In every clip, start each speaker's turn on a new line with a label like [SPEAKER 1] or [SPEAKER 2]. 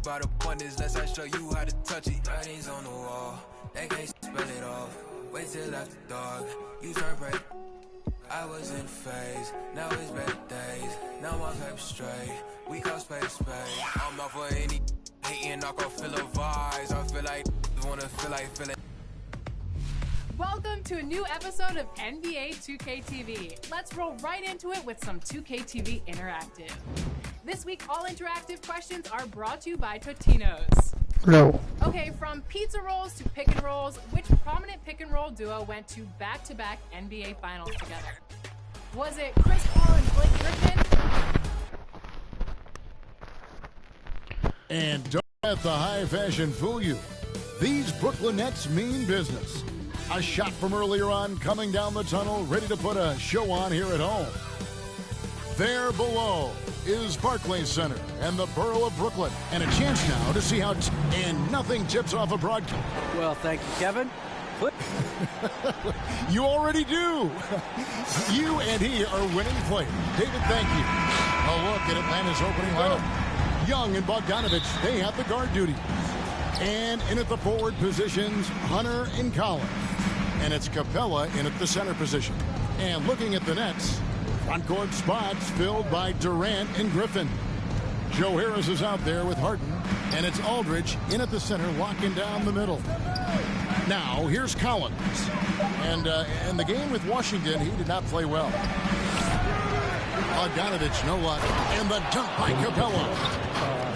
[SPEAKER 1] By the point is, let's I show you how to touch it. Writings on the wall, they can't spell it off. Wait till after dark, you turn break. I was in phase, now it's better days. Now my paper straight, we call space. I'm out for any hating, I can feel the vibes. I feel like, wanna feel like feeling.
[SPEAKER 2] Welcome to a new episode of NBA2K22. Let's roll right into it with some 2K22 Interactive. This week, all interactive questions are brought to you by Totino's.
[SPEAKER 3] No.
[SPEAKER 2] Okay, from pizza rolls to pick and rolls, which prominent pick and roll duo went to back-to-back NBA finals together? Was it Chris Paul and Blake Griffin?
[SPEAKER 4] And don't let the high fashion fool you. These Brooklyn Nets mean business. A shot from earlier on coming down the tunnel, ready to put a show on here at home. There below is Barclays Center and the borough of Brooklyn. And a chance now to see how and nothing tips off a broadcast.
[SPEAKER 5] Well, thank you, Kevin.
[SPEAKER 4] You already do. You and he are winning players. David, thank you. A look at Atlanta's opening lineup. Young and Bogdanovich, they have the guard duty. And in at the forward positions, Hunter and Collins. And it's Capella in at the center position. And looking at the Nets, front court spots filled by Durant and Griffin. Joe Harris is out there with Harden. And it's Aldridge in at the center, locking down the middle. Now, here's Collins. And in the game with Washington, he did not play well. Bogdanovich, no luck. And the dunk by Capella.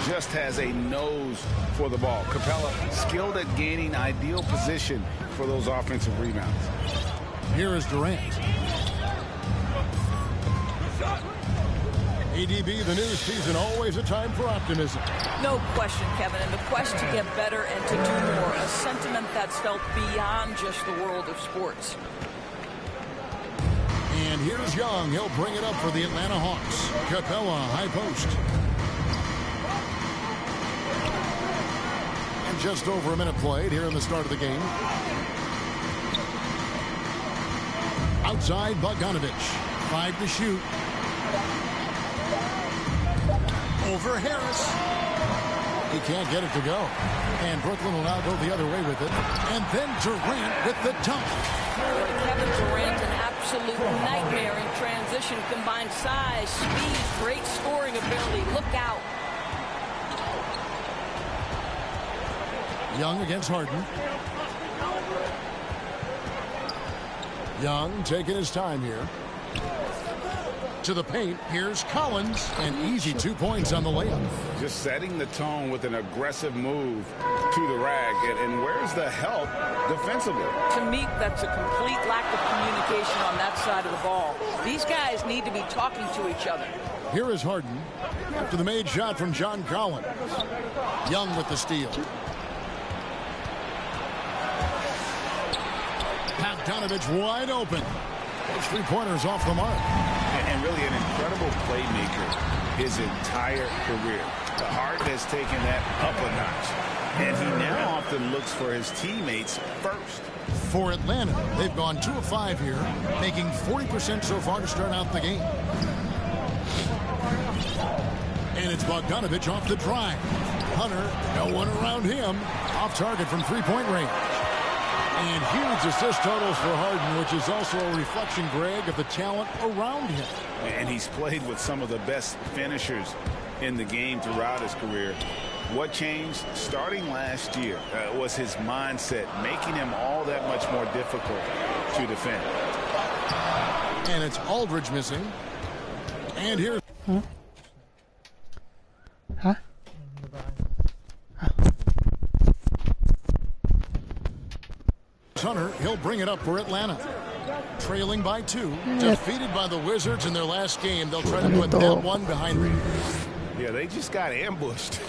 [SPEAKER 6] Just has a nose for the ball. Capella skilled at gaining ideal position for those offensive rebounds.
[SPEAKER 4] Here is Durant. ADB, the new season, always a time for optimism.
[SPEAKER 7] No question, Kevin, and the quest to get better and to do more, a sentiment that's felt beyond just the world of sports.
[SPEAKER 4] And here's Young. He'll bring it up for the Atlanta Hawks. Capella, high post. And just over a minute played here in the start of the game. Outside, Bogdanovich. 5 to shoot. Over Harris. He can't get it to go. And Brooklyn will now go the other way with it. And then Durant with the dunk.
[SPEAKER 7] Kevin Durant, an absolute nightmare in transition. Combined size, speed, great scoring ability. Look out.
[SPEAKER 4] Young against Harden. Young taking his time here. To the paint, here's Collins, and easy 2 points on the layup.
[SPEAKER 6] Just setting the tone with an aggressive move to the rack. And where's the help defensively?
[SPEAKER 7] To me, that's a complete lack of communication on that side of the ball. These guys need to be talking to each other.
[SPEAKER 4] Here is Harden after the made shot from John Collins. Young with the steal. Bogdanovich wide open. Those 3-pointers off the mark.
[SPEAKER 6] And really an incredible playmaker his entire career. The Harden has taken that up a notch. And he now often looks for his teammates first.
[SPEAKER 4] For Atlanta, they've gone 2 of 5 here, making 40% so far to start out the game. And it's Bogdanovich off the drive. Hunter, no one around him. Off target from 3-point range. And huge assist totals for Harden, which is also a reflection, Greg, of the talent around him.
[SPEAKER 6] And he's played with some of the best finishers in the game throughout his career. What changed starting last year was his mindset, making him all that much more difficult to defend.
[SPEAKER 4] And it's Aldridge missing. And here's...
[SPEAKER 3] Huh?
[SPEAKER 4] Hunter, he'll bring it up for Atlanta. Trailing by 2. Defeated by the Wizards in their last game. They'll try to put that one behind them.
[SPEAKER 8] Yeah, they just got ambushed.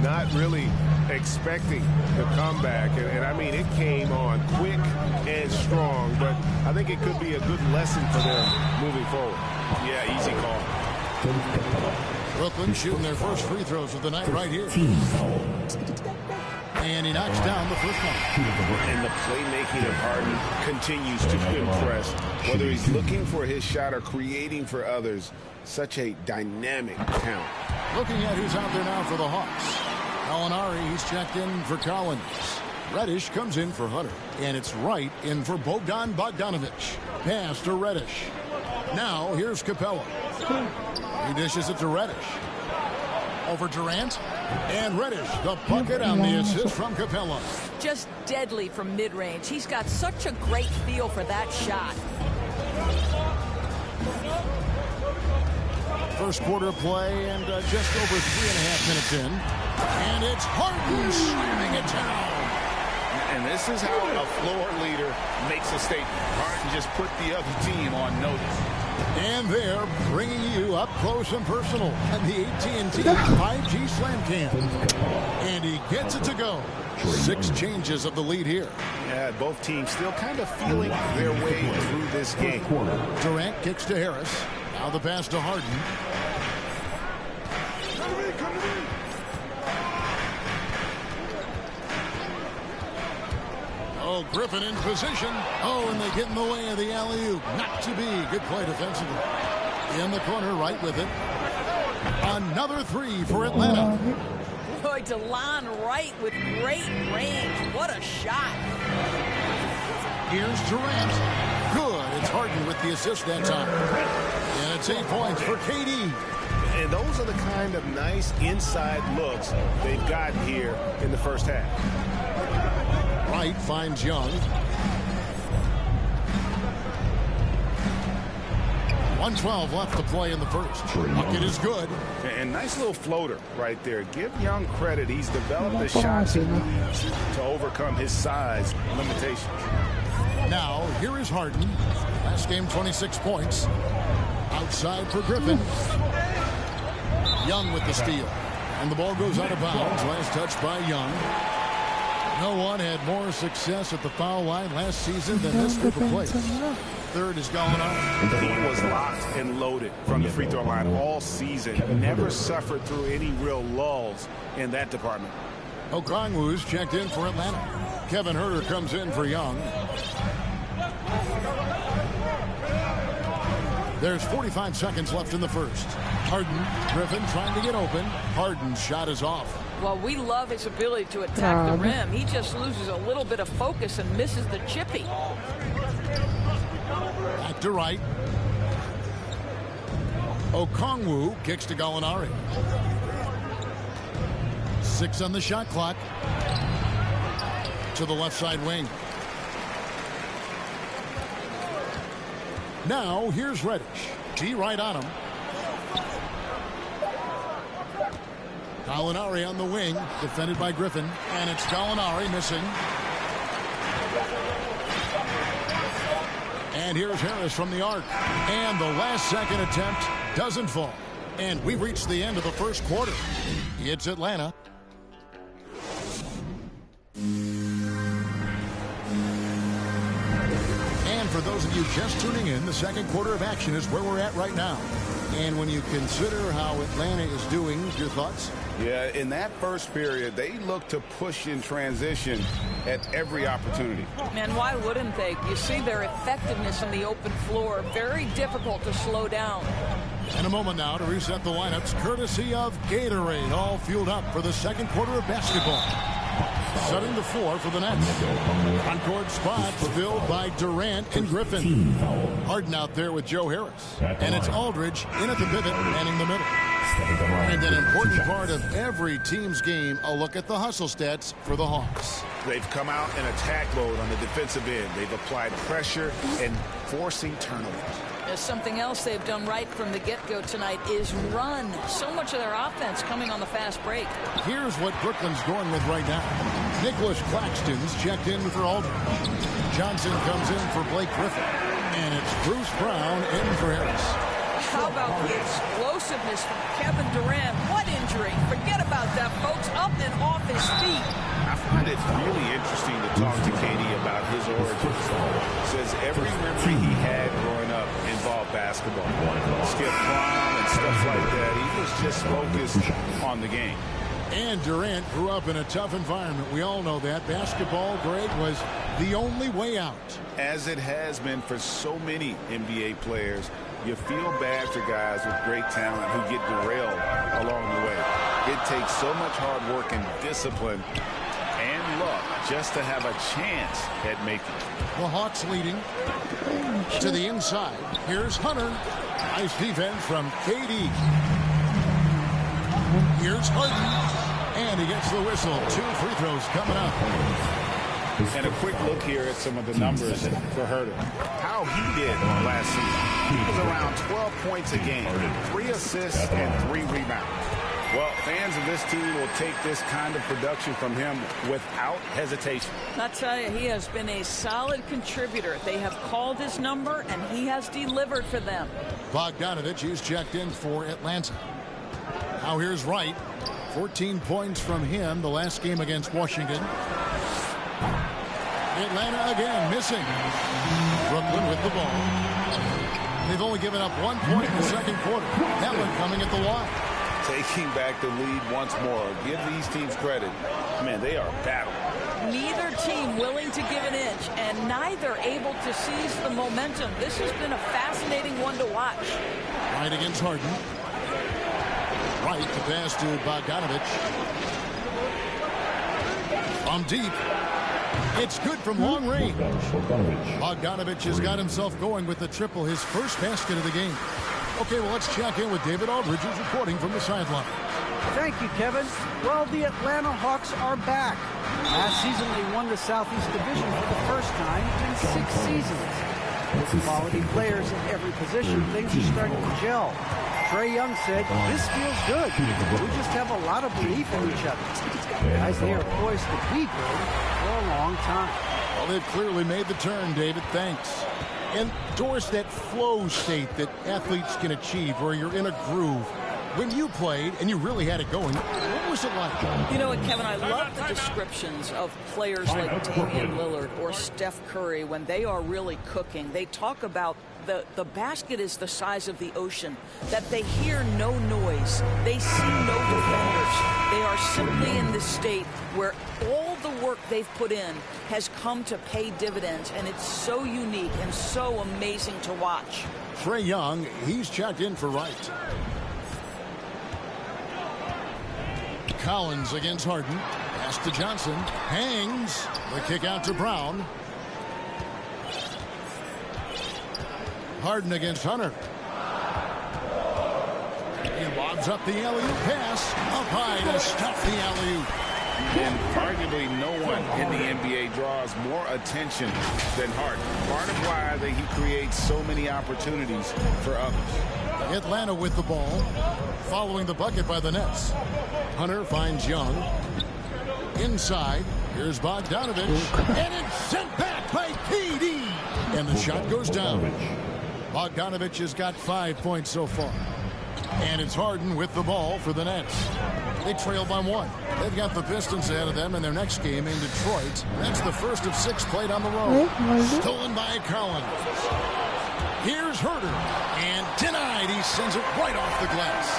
[SPEAKER 8] Not really expecting the comeback. And I mean, it came on quick and strong. But I think it could be a good lesson for them moving forward.
[SPEAKER 6] Yeah, easy call.
[SPEAKER 4] Brooklyn shooting their first free throws of the night right here. And he knocks down the first one.
[SPEAKER 6] And the playmaking of Harden continues to impress. Whether he's looking for his shot or creating for others, such a dynamic talent.
[SPEAKER 4] Looking at who's out there now for the Hawks. Gallinari, he's checked in for Collins. Reddish comes in for Hunter. And it's Wright in for Bogdanovich. Pass to Reddish. Now here's Capella. He dishes it to Reddish. Over Durant. And Reddish, the bucket on the assist from Capella.
[SPEAKER 7] Just deadly from mid-range. He's got such a great feel for that shot.
[SPEAKER 4] First quarter play and just over 3.5 minutes in. And it's Harden slamming it down.
[SPEAKER 6] And this is how a floor leader makes a statement. Harden just put the other team on notice.
[SPEAKER 4] And they're bringing you up close and personal at the AT&T 5G Slam Cam. And he gets it to go. 6 changes of the lead here.
[SPEAKER 6] Yeah, both teams still kind of feeling their way through this game.
[SPEAKER 4] Durant kicks to Harris. Now the pass to Harden. Oh, Griffin in position. Oh, and they get in the way of the alley-oop. Not to be. Good play defensively. In the corner, right with it. Another 3 for Atlanta.
[SPEAKER 7] Boy, DeLon Wright with great range. What a shot.
[SPEAKER 4] Here's Durant. Good. It's Harden with the assist that time. And it's 8 points for KD.
[SPEAKER 8] And those are the kind of nice inside looks they've gotten here in the first half.
[SPEAKER 4] Wright finds Young. 1:12 left to play in the first. Bucket is good.
[SPEAKER 6] And nice little floater right there. Give Young credit. He's developed the shots he needs to overcome his size limitations.
[SPEAKER 4] Now, here is Harden. Last game, 26 points. Outside for Griffin. Young with the steal. And the ball goes out of bounds. Last touch by Young. No one had more success at the foul line last season than this group of players. Third is Gallinari.
[SPEAKER 6] He was locked and loaded from the free throw line all season. Never suffered through any real lulls in that department.
[SPEAKER 4] Okongwu's checked in for Atlanta. Kevin Huerter comes in for Young. There's 45 seconds left in the first. Harden, Griffin trying to get open. Harden's shot is off.
[SPEAKER 7] Well, we love his ability to attack the rim. He just loses a little bit of focus and misses the chippy.
[SPEAKER 4] Back to Wright. Okongwu kicks to Gallinari. 6 on the shot clock. To the left side wing. Now here's Reddish. G right on him. Gallinari on the wing, defended by Griffin, and it's Gallinari missing. And here's Harris from the arc, and the last second attempt doesn't fall. And we've reached the end of the first quarter. It's Atlanta. And for those of you just tuning in, the second quarter of action is where we're at right now. And when you consider how Atlanta is doing, your thoughts?
[SPEAKER 6] Yeah, in that first period, they looked to push in transition at every opportunity.
[SPEAKER 7] Man, why wouldn't they? You see their effectiveness on the open floor. Very difficult to slow down.
[SPEAKER 4] And a moment now to reset the lineups, courtesy of Gatorade, all fueled up for the second quarter of basketball. Setting the floor for the Nets. On-court spots filled by Durant and Griffin. Harden out there with Joe Harris. And it's Aldridge in at the pivot, manning the middle. And an important part of every team's game, a look at the hustle stats for the Hawks.
[SPEAKER 6] They've come out in attack mode on the defensive end. They've applied pressure and forcing turnovers.
[SPEAKER 7] There's something else they've done right from the get-go tonight is run. So much of their offense coming on the fast break.
[SPEAKER 4] Here's what Brooklyn's going with right now. Nicholas Claxton's checked in for Aldridge. Johnson comes in for Blake Griffin. And it's Bruce Brown in for Harris.
[SPEAKER 7] How about the explosiveness from Kevin Durant? What injury? Forget about that, folks. Up and off his feet.
[SPEAKER 6] I find it really interesting to talk to KD about his origins. Says every memory he had growing up involved basketball. Skip prom and stuff like that. He was just focused on the game.
[SPEAKER 4] And Durant grew up in a tough environment. We all know that. Basketball, Greg, was the only way out.
[SPEAKER 6] As it has been for so many NBA players, you feel bad for guys with great talent who get derailed along the way. It takes so much hard work and discipline and luck just to have a chance at making it.
[SPEAKER 4] The Hawks leading to the inside. Here's Hunter. Nice defense from KD. Here's Harden. And he gets the whistle. 2 free throws coming up.
[SPEAKER 6] And a quick look here at some of the numbers for Herter. How he did last season. He was around 12 points a game, 3 assists, and 3 rebounds. Well, fans of this team will take this kind of production from him without hesitation.
[SPEAKER 7] I tell you, he has been a solid contributor. They have called his number, and he has delivered for them.
[SPEAKER 4] Bogdanovich is checked in for Atlanta. Now here's Wright. 14 points from him the last game against Washington. Atlanta again missing. Brooklyn with the ball. They've only given up 1 point in the second quarter. That one coming at the line.
[SPEAKER 6] Taking back the lead once more. Give these teams credit. Man, they are battling.
[SPEAKER 7] Neither team willing to give an inch, and neither able to seize the momentum. This has been a fascinating one to watch.
[SPEAKER 4] Right against Harden. Right to pass to Bogdanovich. From deep. It's good from long range. Bogdanovich has got himself going with the triple, his first basket of the game. Okay, well, let's check in with David Aldridge, who's reporting from the sideline.
[SPEAKER 3] Thank you, Kevin. Well, the Atlanta Hawks are back. Last season, they won the Southeast Division for the first time in 6 seasons. With quality players in every position, things are starting to gel. Trae Young said, "This feels good. We just have a lot of belief in each other." Guys, they are poised to be good for a long time.
[SPEAKER 4] Well, they've clearly made the turn, David. Thanks. Endorse that flow state that athletes can achieve where you're in a groove. When you played and you really had it going, what was it like?
[SPEAKER 7] You know what, Kevin, I love the descriptions of players like Damian Lillard or Steph Curry when they are really cooking. They talk about the basket is the size of the ocean, that they hear no noise, they see no defenders. They are simply in this state where all the work they've put in has come to pay dividends, and it's so unique and so amazing to watch.
[SPEAKER 4] Trae Young, he's checked in for Wright. Collins against Harden. Pass to Johnson. Hangs. The kick out to Brown. Harden against Hunter. He lobs up the alley-oop pass. Up high to stop the alley-oop.
[SPEAKER 6] And arguably no one in the NBA draws more attention than Harden. Part of why he creates so many opportunities for others.
[SPEAKER 4] Atlanta with the ball. Following the bucket by the Nets. Hunter finds Young. Inside. Here's Bogdanovich. And it's sent back by KD. And the shot goes down. Bogdanovich has got 5 points so far. And it's Harden with the ball for the Nets. They trail by 1. They've got the Pistons ahead of them in their next game in Detroit. That's the first of 6 played on the road. Stolen by Collins. Here's Herter. And denied. He sends it right off the glass.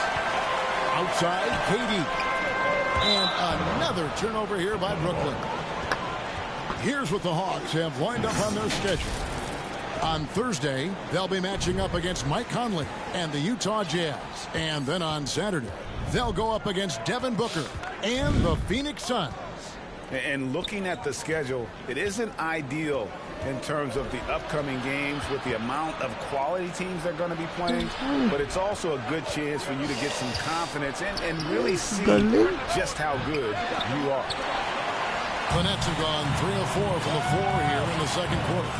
[SPEAKER 4] Outside, KD. And another turnover here by Brooklyn. Here's what the Hawks have lined up on their schedule. On Thursday, they'll be matching up against Mike Conley and the Utah Jazz. And then on Saturday, they'll go up against Devin Booker and the Phoenix Suns.
[SPEAKER 6] And looking at the schedule, it isn't ideal in terms of the upcoming games with the amount of quality teams they're going to be playing. But it's also a good chance for you to get some confidence and really see just how good you are.
[SPEAKER 4] The Nets have gone 3 of 4 from the floor here in the second quarter.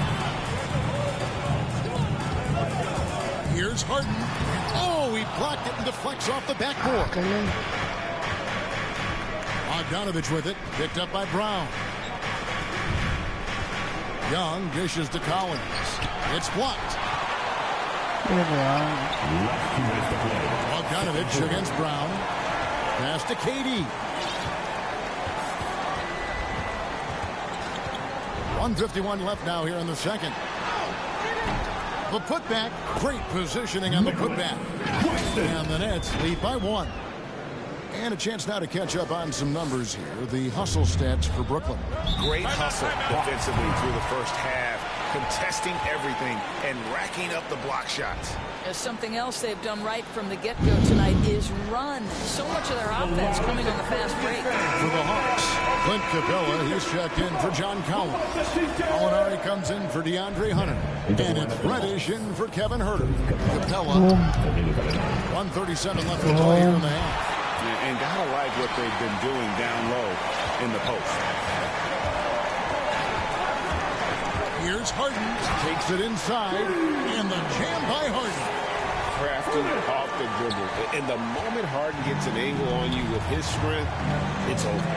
[SPEAKER 4] Here's Harden. Oh, he blocked it and deflects off the backboard. Bogdanovich with it. Picked up by Brown. Young dishes to Collins. It's blocked. Bogdanovich against Brown. Pass to KD. 1:51 left now here in the second. The putback, great positioning on the putback. And the Nets lead by 1. And a chance now to catch up on some numbers here. The hustle stats for Brooklyn.
[SPEAKER 6] Great hustle defensively through the first half. contesting everything and racking up the block shots.
[SPEAKER 7] Something else they've done right from the get-go tonight is run. So much of their offense coming on the fast break.
[SPEAKER 4] For the Hawks, Clint Capella, he's checked in for John Collins. Molinari comes in for DeAndre Hunter. And it's Reddish in for Kevin Huerter. Capella, 1:37 left to play here in the half.
[SPEAKER 6] And gotta like what they've been doing down low in the post.
[SPEAKER 4] Here's Harden, takes it inside, and the jam by Harden.
[SPEAKER 6] Crafty off the dribble. And the moment Harden gets an angle on you with his strength, it's over.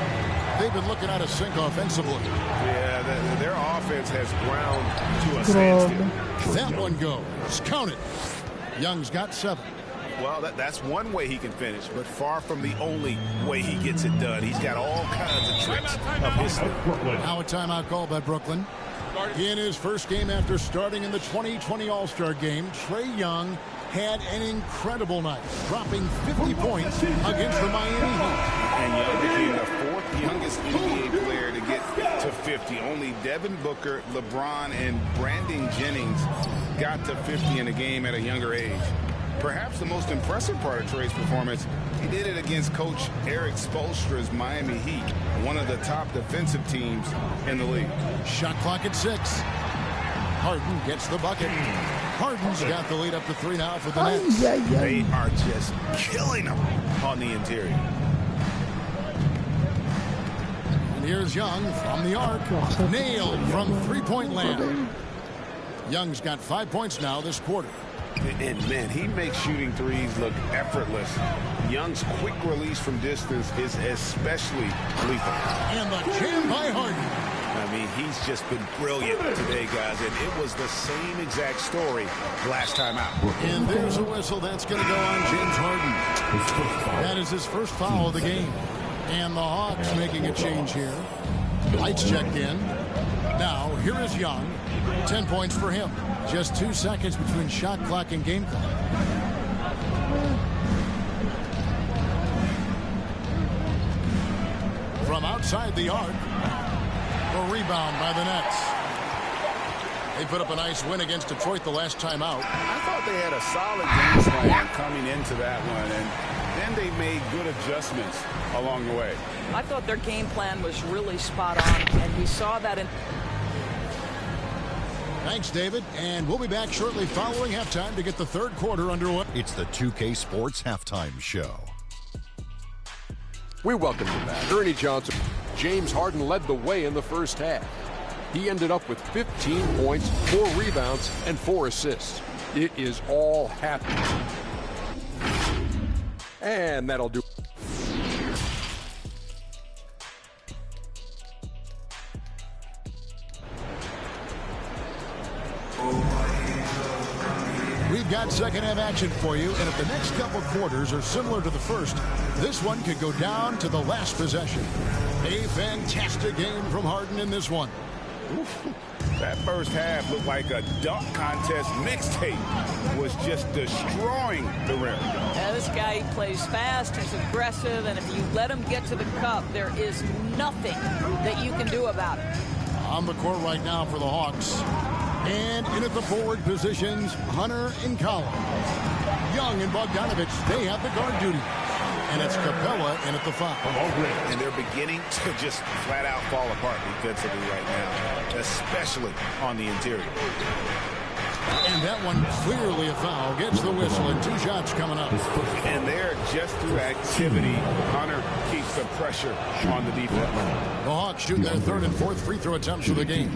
[SPEAKER 4] They've been looking at a sink offensively.
[SPEAKER 8] Yeah, their offense has ground to a standstill.
[SPEAKER 4] That one goes. Count it. Young's got 7.
[SPEAKER 6] Well, that's one way he can finish, but far from the only way he gets it done. He's got all kinds of tricks up his sleeve.
[SPEAKER 4] Now a timeout call by Brooklyn. In his first game after starting in the 2020 All-Star game, Trae Young had an incredible night, dropping 50 points against the Miami Heat.
[SPEAKER 6] And Young became the 4th youngest NBA player to get to 50. Only Devin Booker, LeBron, and Brandon Jennings got to 50 in a game at a younger age. Perhaps the most impressive part of Trae's performance, he did it against Coach Eric Spoelstra's Miami Heat, one of the top defensive teams in the league.
[SPEAKER 4] Shot clock at 6. Harden gets the bucket. Harden's got the lead up to 3 now for the Nets.
[SPEAKER 6] They are just killing them on the interior.
[SPEAKER 4] And here's Young from the arc. Nailed from three-point land. Young's got 5 points now this quarter.
[SPEAKER 6] And, man, he makes shooting threes look effortless. Young's quick release from distance is especially lethal.
[SPEAKER 4] And the jam by Harden.
[SPEAKER 6] I mean, he's just been brilliant today, guys, and it was the same exact story last time out.
[SPEAKER 4] And there's a whistle that's going to go on James Harden. That is his first foul of the game. And the Hawks making a change here. Lights checked in. Now, here is Young. 10 points for him. Just 2 seconds between shot clock and game clock. From outside the arc, a rebound by the Nets. They put up a nice win against Detroit the last time out.
[SPEAKER 6] I thought they had a solid game plan coming into that one, and then they made good adjustments along the way.
[SPEAKER 7] I thought their game plan was really spot on, and we saw that in...
[SPEAKER 4] Thanks, David. And we'll be back shortly following halftime to get the third quarter underway.
[SPEAKER 5] It's the 2K Sports Halftime Show.
[SPEAKER 9] We welcome you back. Ernie Johnson. James Harden led the way in the first half. He ended up with 15 points, 4 rebounds, and 4 assists. It is all happening. And that'll do.
[SPEAKER 4] We've got second half action for you, and if the next couple quarters are similar to the first, this one could go down to the last possession. A fantastic game from Harden in this one.
[SPEAKER 6] Oof. That first half looked like a dunk contest mixtape. Was just destroying the rim.
[SPEAKER 7] Yeah, this guy plays fast, he's aggressive, and if you let him get to the cup, there is nothing that you can do about it.
[SPEAKER 4] On the court right now for the Hawks. And in at the forward positions, Hunter and Collins. Young and Bogdanovich, they have the guard duty. And it's Capella in at the 5.
[SPEAKER 6] And they're beginning to just flat out fall apart defensively right now, especially on the interior.
[SPEAKER 4] And that one clearly a foul. Gets the whistle and 2 shots coming up.
[SPEAKER 6] And there, just through activity, Hunter keeps the pressure on the defense.
[SPEAKER 4] The Hawks shooting their 3rd and 4th free throw attempts of the game.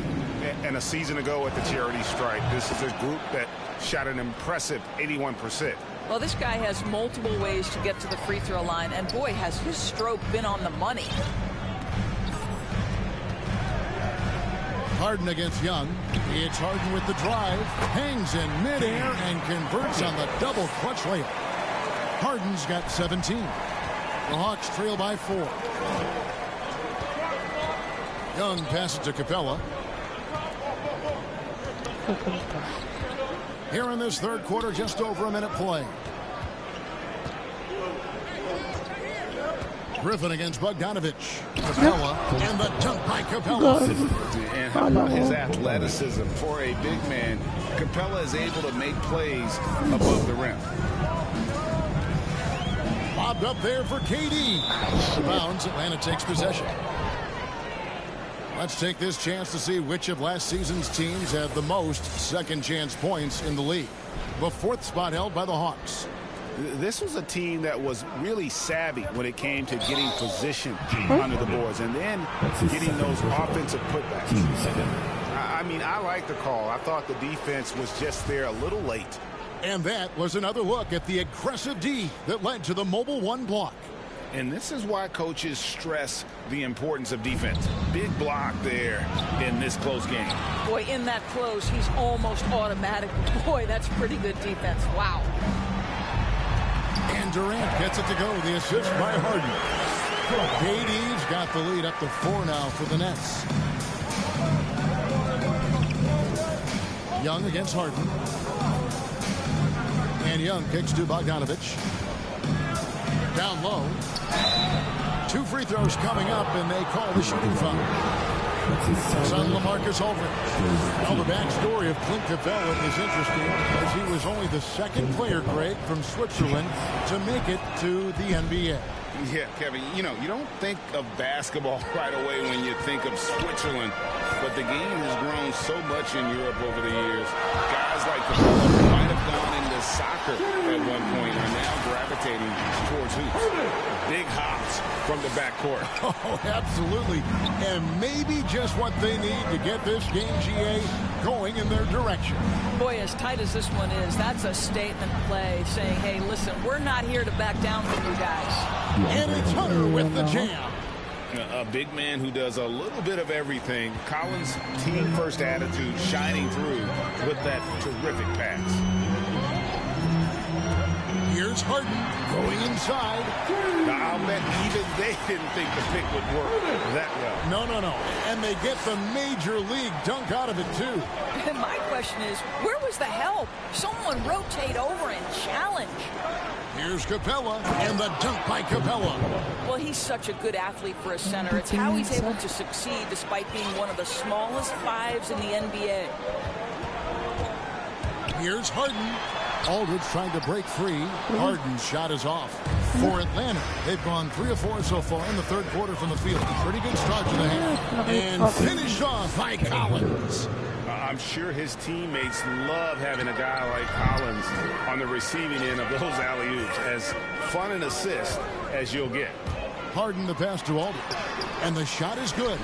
[SPEAKER 8] And a season ago at the charity stripe, this is a group that shot an impressive 81%.
[SPEAKER 7] Well, this guy has multiple ways to get to the free throw line, and boy, has his stroke been on the money.
[SPEAKER 4] Harden against Young. It's Harden with the drive. Hangs in midair and converts on the double clutch layup. Harden's got 17. The Hawks trail by 4. Young passes to Capella. Here in this third quarter, just over a minute play. Griffin against Bogdanovich. Capella and the dunk by Capella.
[SPEAKER 6] And how about his athleticism? For a big man, Capella is able to make plays above the rim.
[SPEAKER 4] Bobbed up there for KD. Out of bounds, Atlanta takes possession. Let's take this chance to see which of last season's teams had the most second chance points in the league. The fourth spot held by the Hawks.
[SPEAKER 6] This was a team that was really savvy when it came to getting position under the boards and then getting those offensive putbacks. I mean, I like the call. I thought the defense was just there a little late.
[SPEAKER 4] And that was another look at the aggressive D that led to the mobile one block.
[SPEAKER 6] And this is why coaches stress the importance of defense. Big block there in this close game.
[SPEAKER 7] Boy, in that close, he's almost automatic. Boy, that's pretty good defense. Wow.
[SPEAKER 4] And Durant gets it to go. The assist by Harden. KD's got the lead up to 4 now for the Nets. Young against Harden. And Young kicks to Bogdanovich. Down low. 2 free throws coming up, and they call the shooting foul. It's on LaMarcus Aldridge. Well, the backstory of Clint Capella is interesting, as he was only the second player, Greg, from Switzerland to make it to the NBA.
[SPEAKER 6] Yeah, Kevin, you know, you don't think of basketball right away when you think of Switzerland, but the game has grown so much in Europe over the years. Guys like Capella who might have gone into soccer at one point are now gravitating towards hoops. Big hops from the backcourt.
[SPEAKER 4] Oh, absolutely. And maybe just what they need to get this game, GA, going in their direction.
[SPEAKER 7] Boy, as tight as this one is, that's a statement play saying, hey, listen, we're not here to back down from you guys.
[SPEAKER 4] And it's Hunter with the jam.
[SPEAKER 6] A big man who does a little bit of everything. Collins' team-first attitude shining through with that terrific pass.
[SPEAKER 4] Here's Harden going inside.
[SPEAKER 6] Now, I'll bet even they didn't think the pick would work that well.
[SPEAKER 4] No. And they get the major league dunk out of it, too.
[SPEAKER 7] And my question is, where was the help? Someone rotate over and challenge.
[SPEAKER 4] Here's Capella, and the dunk by Capella.
[SPEAKER 7] Well, he's such a good athlete for a center. It's how he's able to succeed despite being one of the smallest fives in the NBA.
[SPEAKER 4] Here's Harden. Aldridge trying to break free. Harden's shot is off. For Atlanta, they've gone 3 of 4 so far in the third quarter from the field. Pretty good start to the half. And finished off by Collins.
[SPEAKER 6] I'm sure his teammates love having a guy like Collins on the receiving end of those alley-oops. As fun an assist as you'll get.
[SPEAKER 4] Harden the pass to Aldridge. And the shot is good.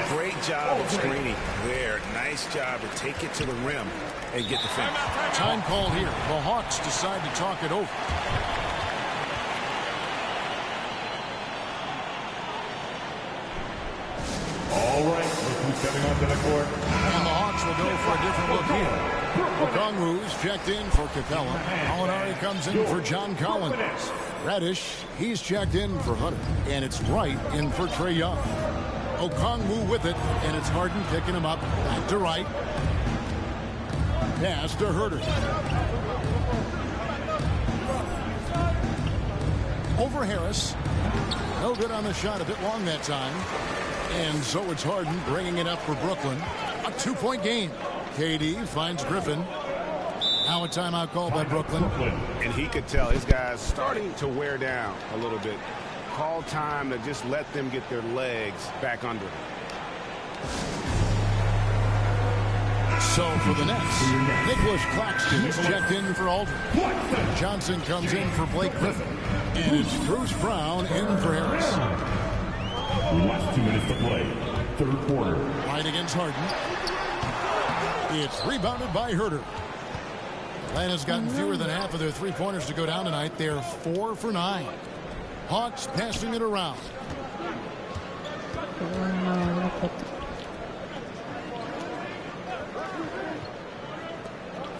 [SPEAKER 8] Great job of screening there. Nice job to take it to the rim and get the finish.
[SPEAKER 4] Time called here. The Hawks decide to talk it over.
[SPEAKER 10] All right, look who's coming onto the court.
[SPEAKER 4] And the Hawks will go for a different look here. Okongwu's checked in for Capella. Molinari comes in for John Collins. Reddish, he's checked in for Hunter. And it's Wright in for Trae Young. Okongwu with it, and it's Harden picking him up. Back to Wright. Pass to Herter. Over Harris. No good on the shot, a bit long that time. And so it's Harden bringing it up for Brooklyn. A 2-point game. KD finds Griffin. Now a timeout called by Brooklyn.
[SPEAKER 8] And he could tell his guys starting to wear down a little bit. Call time to just let them get their legs back under them.
[SPEAKER 4] So for the Nets, Nicholas Claxton's checked in for Aldridge. Johnson comes in for Blake Griffin. And it's Bruce Brown in for Harris.
[SPEAKER 10] Last 2 minutes to play. Third quarter.
[SPEAKER 4] Right against Harden. It's rebounded by Herter. Atlanta's gotten fewer than half of their three-pointers to go down tonight. They're 4 for 9. Hawks passing it around.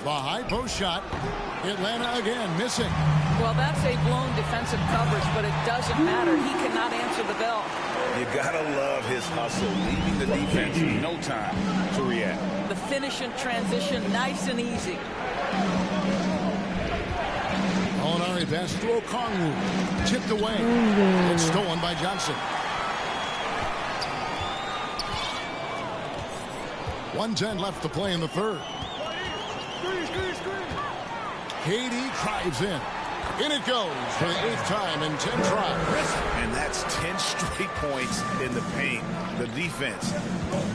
[SPEAKER 4] The high post shot. Atlanta again missing.
[SPEAKER 7] Well, that's a blown defensive coverage, but it doesn't matter. He cannot answer the bell.
[SPEAKER 6] You gotta love his hustle, leaving the defense no time to react.
[SPEAKER 7] The finish and transition, nice and easy.
[SPEAKER 4] Molinari pass to Okongwu. Tipped away. It's stolen by Johnson. 1:10 left to play in the third. Katie drives in. In it goes for the 8th time in 10 tries.
[SPEAKER 6] And that's 10 straight points in the paint. The defense,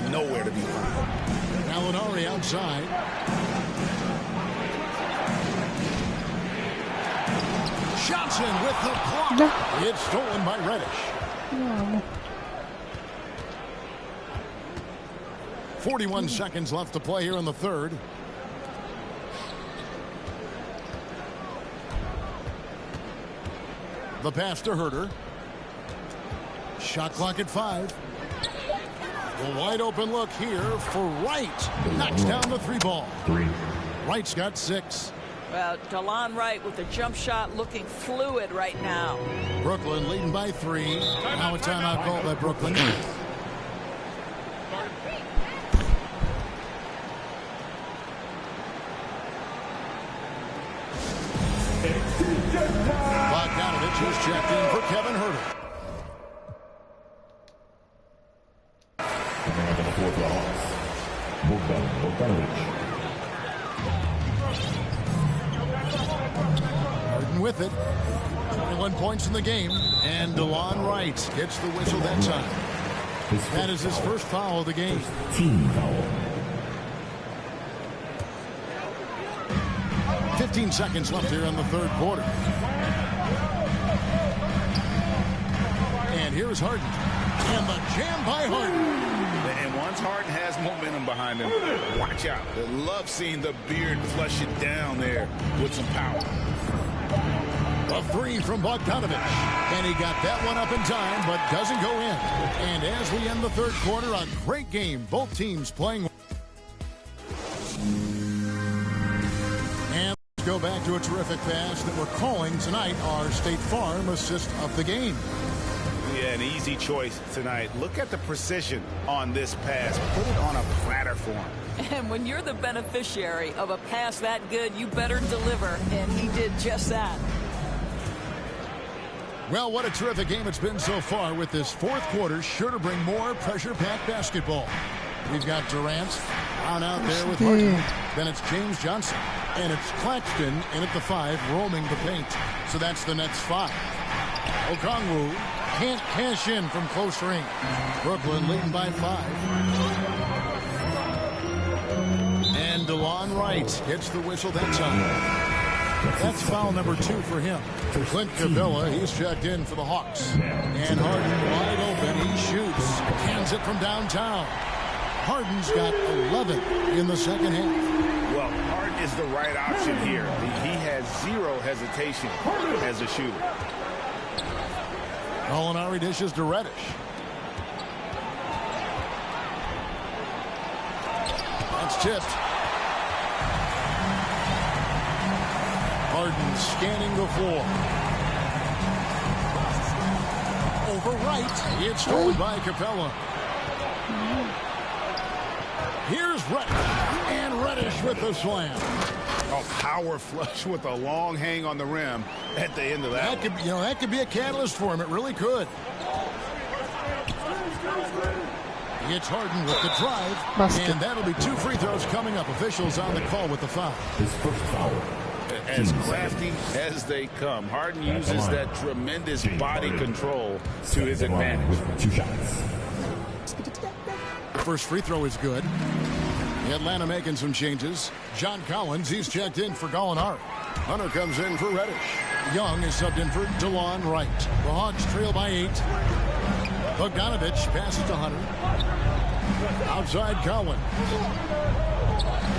[SPEAKER 6] nowhere to be found.
[SPEAKER 4] Gallinari outside. Johnson with the block. It's stolen by Reddish. 41 seconds left to play here in the third. The pass to Herter. Shot clock at 5. A wide open look here for Wright. Knocks down the 3 ball. Wright's got 6.
[SPEAKER 7] Well, DeLon Wright with the jump shot looking fluid right now.
[SPEAKER 4] Brooklyn leading by 3. Now a timeout called by Brooklyn. Bogdanovich is checked in for Kevin Herter. Harden with it. 21 points in the game. And DeLon Wright gets the whistle that time. That is his first foul of the game.
[SPEAKER 10] Team foul.
[SPEAKER 4] 15 seconds left here in the third quarter. And here's Harden. And the jam by Harden.
[SPEAKER 6] And once Harden has momentum behind him, watch out. I love seeing the beard flush it down there with some power.
[SPEAKER 4] A 3 from Bogdanovich. And he got that one up in time, but doesn't go in. And as we end the third quarter, a great game. Both teams playing. And let's go back to a terrific pass that we're calling tonight our State Farm assist of the game.
[SPEAKER 6] Yeah, an easy choice tonight. Look at the precision on this pass. Put it on a platter for him.
[SPEAKER 7] And when you're the beneficiary of a pass that good, you better deliver. And he did just that.
[SPEAKER 4] Well, what a terrific game it's been so far, with this fourth quarter sure to bring more pressure-packed basketball. We've got Durant on out there with Harden. Then it's James Johnson. And it's Claxton in at the 5, roaming the paint. So that's the Nets 5. Okongwu can't cash in from close range. Brooklyn leading by 5. And DeLon Wright gets the whistle that time. That's foul number 2 for him. Clint Capella, he's checked in for the Hawks. And Harden wide open. He shoots. Hands it from downtown. Harden's got 11 in the second half.
[SPEAKER 6] Well, Harden is the right option here. He has zero hesitation as a shooter.
[SPEAKER 4] Gallinari dishes to Reddish. That's tipped. Harden scanning the floor. Over Wright. It's stolen by Capella. Here's Reddish. And Reddish with the slam.
[SPEAKER 6] A power flush with a long hang on the rim at the end of that.
[SPEAKER 4] That could be a catalyst for him. It really could. It's Harden with the drive. And that'll be 2 free throws coming up. Officials on the call with the foul.
[SPEAKER 10] His first foul.
[SPEAKER 6] As crafty as they come, Harden uses that tremendous body control to his advantage.
[SPEAKER 10] With 2 shots.
[SPEAKER 4] The first free throw is good. Atlanta making some changes. John Collins, he's checked in for Gallinari. Hunter comes in for Reddish. Young is subbed in for DeLon Wright. The Hawks trail by 8. Bogdanovich passes to Hunter. Outside Collins.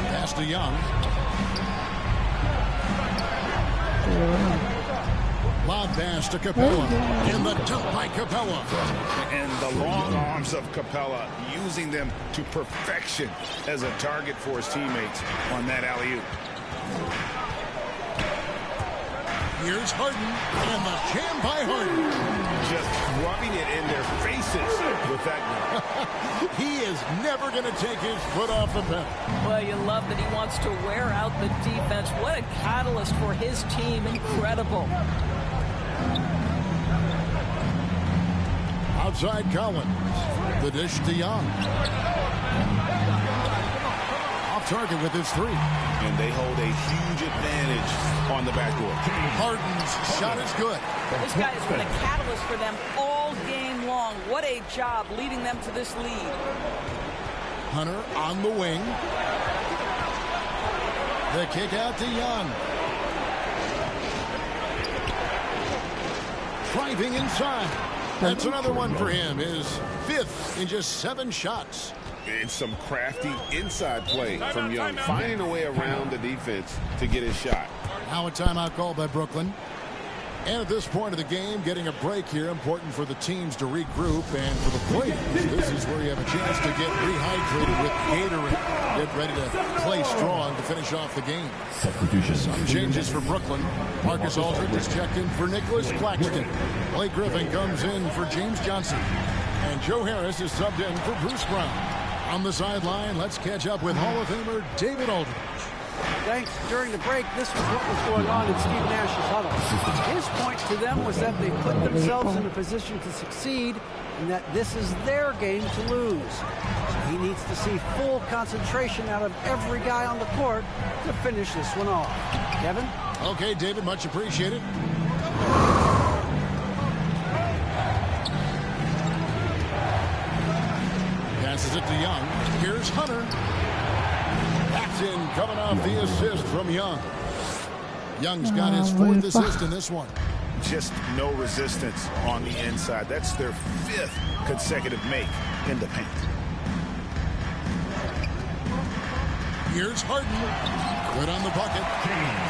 [SPEAKER 4] Pass to Young. Lob pass to Capella. And the dunk by Capella.
[SPEAKER 6] And the long arms of Capella, using them to perfection as a target for his teammates on that alley-oop.
[SPEAKER 4] Here's Harden, and the jam by Harden.
[SPEAKER 8] Just rubbing it in their faces with that one.
[SPEAKER 4] He is never going to take his foot off the pedal.
[SPEAKER 7] Well, you love that he wants to wear out the defense. What a catalyst for his team. Incredible.
[SPEAKER 4] Outside Collins. The dish to Young. Off target with his three.
[SPEAKER 6] And they hold a huge advantage on the backboard.
[SPEAKER 4] Harden's shot is good.
[SPEAKER 7] This guy has been a catalyst for them all game long. What a job leading them to this lead.
[SPEAKER 4] Hunter on the wing. The kick out to Young. Driving inside. That's another one for him. His fifth in just 7 shots.
[SPEAKER 8] And some crafty inside play from Young, finding a way around the defense to get his shot.
[SPEAKER 4] Now a timeout called by Brooklyn. And at this point of the game, getting a break here, important for the teams to regroup. And for the players, this is where you have a chance to get rehydrated with Gatorade. Get ready to play strong to finish off the game. Some changes for Brooklyn. Marcus Aldridge is checked in for Nicholas Claxton. Blake Griffin comes in for James Johnson. And Joe Harris is subbed in for Bruce Brown. On the sideline, let's catch up with Hall of Famer David Aldridge.
[SPEAKER 3] Thanks. During the break, this was what was going on in Steve Nash's huddle. His point to them was that they put themselves in a position to succeed and that this is their game to lose. So he needs to see full concentration out of every guy on the court to finish this one off. Kevin?
[SPEAKER 4] Okay, David, much appreciated. Passes it to Young. Here's Hunter. That's in, coming off the assist from Young. Young's got his 4th assist in this one.
[SPEAKER 6] Just no resistance on the inside. That's their 5th consecutive make in the paint.
[SPEAKER 4] Here's Harden. Good on the bucket.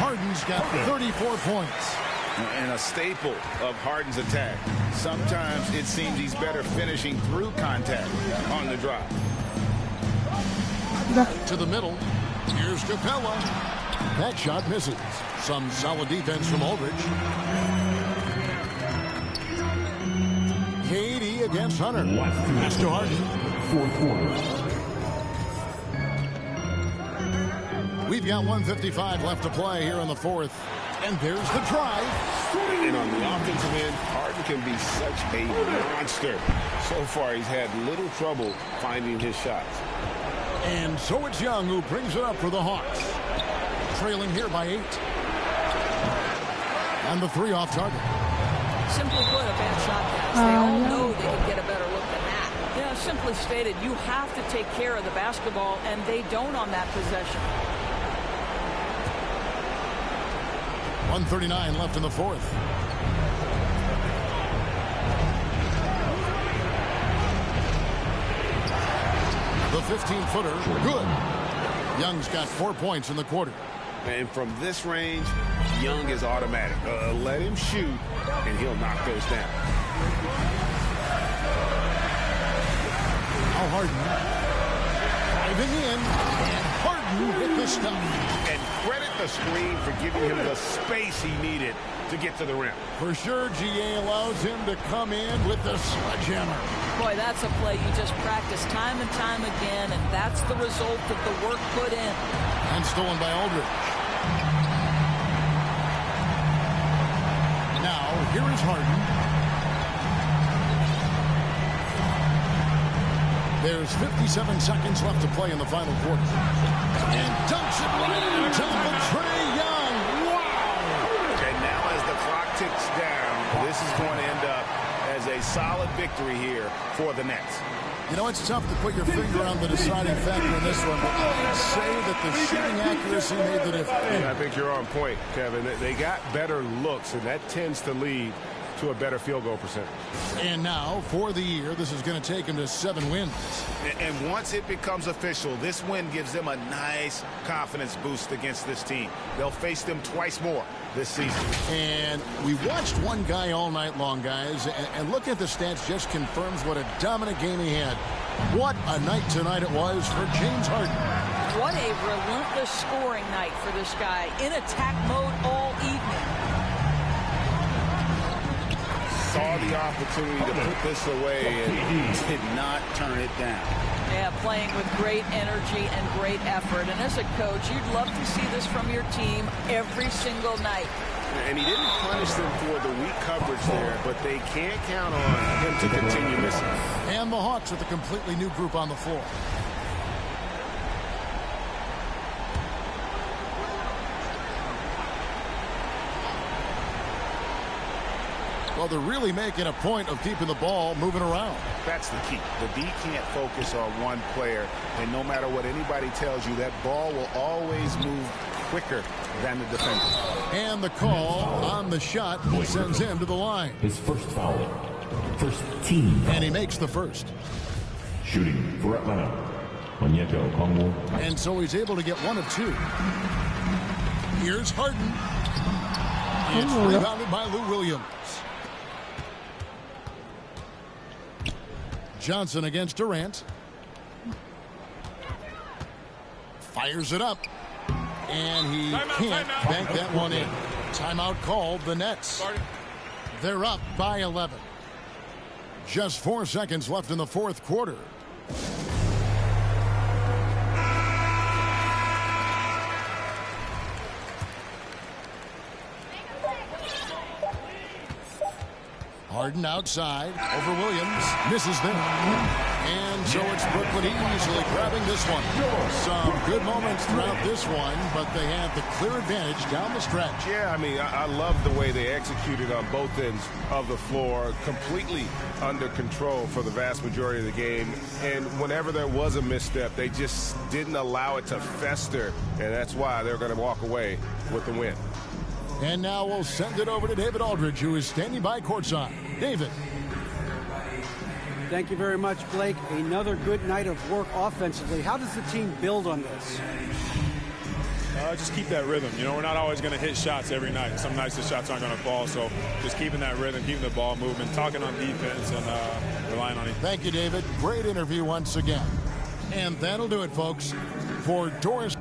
[SPEAKER 4] Harden's got 34 points.
[SPEAKER 6] And a staple of Harden's attack. Sometimes it seems he's better finishing through contact on the drive.
[SPEAKER 4] To the middle. Here's Capella. That shot misses. Some solid defense from Aldridge. KD against Hunter. Pass to Harden.
[SPEAKER 10] 4th quarter.
[SPEAKER 4] We've got 1:55 left to play here in the 4th. And there's the drive.
[SPEAKER 8] And on the offensive end, Harden can be such a monster. So far, he's had little trouble finding his shots.
[SPEAKER 4] And so it's Young who brings it up for the Hawks. Trailing here by 8. And the 3 off target.
[SPEAKER 7] Simply put, a bad shot, guys. They all know they can get a better look than that. You know, simply stated, you have to take care of the basketball, and they don't on that possession.
[SPEAKER 4] 1:39 left in the 4th. The 15-footer, good. Young's got 4 points in the quarter.
[SPEAKER 8] And from this range, Young is automatic. Let him shoot, and he'll knock those down.
[SPEAKER 4] Now Harden. Driving in, and Harden hit the stop.
[SPEAKER 8] And credit the screen for giving him the space he needed to get to the rim.
[SPEAKER 4] For sure, GA allows him to come in with the sledgehammer.
[SPEAKER 7] Boy, that's a play you just practice time and time again, and that's the result of the work put in.
[SPEAKER 4] And stolen by Aldridge. Now, here is Harden. There's 57 seconds left to play in the final quarter. And dunks it right on top of Trae Young. Wow!
[SPEAKER 6] And now as the clock ticks down, this is going to end up as a solid victory here for the Nets.
[SPEAKER 4] You know, it's tough to put your finger on the deciding factor in this one, but I'd say that the shooting accuracy made the difference.
[SPEAKER 8] I think you're on point, Kevin. They got better looks, and that tends to lead to a better field goal percentage.
[SPEAKER 4] And now, for the year, this is going to take him to 7 wins.
[SPEAKER 6] And once it becomes official, this win gives them a nice confidence boost against this team. They'll face them twice more this season.
[SPEAKER 4] And we watched one guy all night long, guys, and looking at the stats just confirms what a dominant game he had. What a night tonight it was for James Harden.
[SPEAKER 7] What a relentless scoring night for this guy in attack mode all evening.
[SPEAKER 6] the opportunity to put this away and did not turn it down.
[SPEAKER 7] Yeah, playing with great energy and great effort. And as a coach, you'd love to see this from your team every single night.
[SPEAKER 8] And he didn't punish them for the weak coverage there, but they can't count on him to continue missing.
[SPEAKER 4] And the Hawks with a completely new group on the floor. Well, they're really making a point of keeping the ball moving around.
[SPEAKER 6] That's the key. The D can't focus on one player, and no matter what anybody tells you, that ball will always move quicker than the defender.
[SPEAKER 4] And the call on the shot sends him to the line.
[SPEAKER 10] His first foul. First team.
[SPEAKER 4] And he makes the first.
[SPEAKER 10] Shooting for Atlanta. Onyeka Okongwu.
[SPEAKER 4] And so he's able to get one of two. Here's Harden. It's rebounded by Lou Williams. Johnson against Durant. Fires it up. And he can't bank that one in. Timeout called the Nets. They're up by 11. Just 4 seconds left in the fourth quarter. Harden outside over Williams. Misses them. And so it's Brooklyn easily grabbing this one. Some good moments throughout this one, but they have the clear advantage down the stretch.
[SPEAKER 8] Yeah, I mean, I love the way they executed on both ends of the floor. Completely under control for the vast majority of the game. And whenever there was a misstep, they just didn't allow it to fester. And that's why they're going to walk away with the win.
[SPEAKER 4] And now we'll send it over to David Aldridge, who is standing by courtside. David.
[SPEAKER 3] Thank you very much, Blake. Another good night of work offensively. How does the team build on this?
[SPEAKER 11] Just keep that rhythm. You know, we're not always going to hit shots every night. Some nights the shots aren't going to fall. So just keeping that rhythm, keeping the ball moving, talking on defense, and relying on it.
[SPEAKER 4] Thank you, David. Great interview once again. And that'll do it, folks. For Doris.